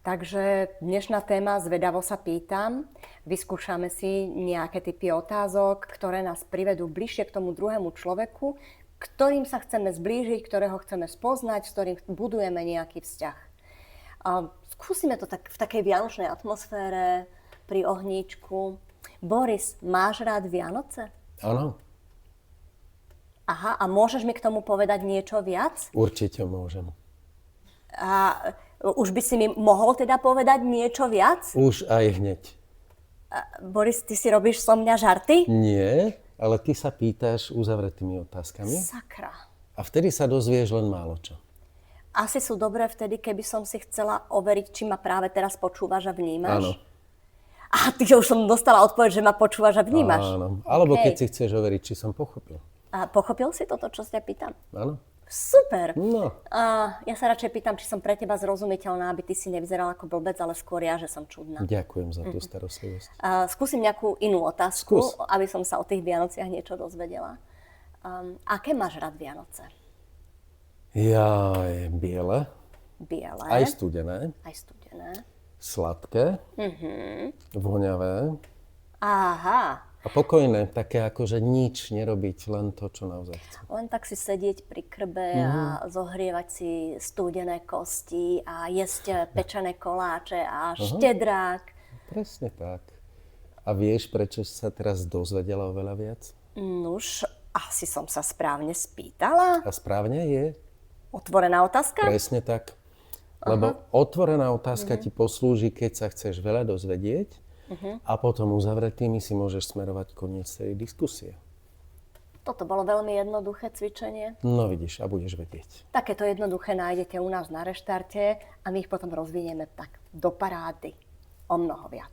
Takže dnešná téma Zvedavo sa pýtam. Vyskúšame si nejaké typy otázok, ktoré nás privedú bližšie k tomu druhému človeku, ktorým sa chceme zblížiť, ktorého chceme spoznať, s ktorým budujeme nejaký vzťah. Skúsime to tak v takej vianočnej atmosfére, pri ohníčku. Boris, máš rád Vianoce? Áno. Aha, a môžeš mi k tomu povedať niečo viac? Určite môžem. A už by si mi mohol teda povedať niečo viac? Už aj hneď. Boris, ty si robíš so mňa žarty? Nie, ale ty sa pýtaš uzavretými otázkami. Sakra. A vtedy sa dozvieš len málo čo. Asi sú dobré vtedy, keby som si chcela overiť, či ma práve teraz počúvaš a vnímaš. Áno. A ty už som dostala odpoveď, že ma počúvaš a vnímaš. Áno. Alebo OK. keď si chceš overiť, či som pochopil. A pochopil si toto, čo sa ťa pýtam? Áno. Super. No. Ja sa radšej pýtam, či som pre teba zrozumiteľná, aby ty si nevyzeral ako blbec, ale skôr ja, že som čudná. Ďakujem za tú starostlivosť. Skúsim nejakú inú otázku, Skús. aby som sa o tých Vianociach niečo dozvedela. Aké máš rád Vianoce? Jaj, biele, Biele. aj studené, Aj studené. sladké, voňavé Aha. a pokojné, také ako, že nič nerobiť, len to, čo naozaj chcem. Len tak si sedieť pri krbe a zohrievať si studené kosti a jesť pečené koláče a štedrák. Presne tak. A vieš, prečo sa teraz dozvedela oveľa viac? Nuž, asi som sa správne spýtala. A správne je? Otvorená otázka? Presne tak. Lebo otvorená otázka ti poslúži, keď sa chceš veľa dozvedieť a potom uzavretými si môžeš smerovať koniec tej diskusie. Toto bolo veľmi jednoduché cvičenie. No vidíš, a budeš vedieť. Takéto jednoduché nájdete u nás na Reštarte a my ich potom rozvinieme tak do parády o mnoho viac.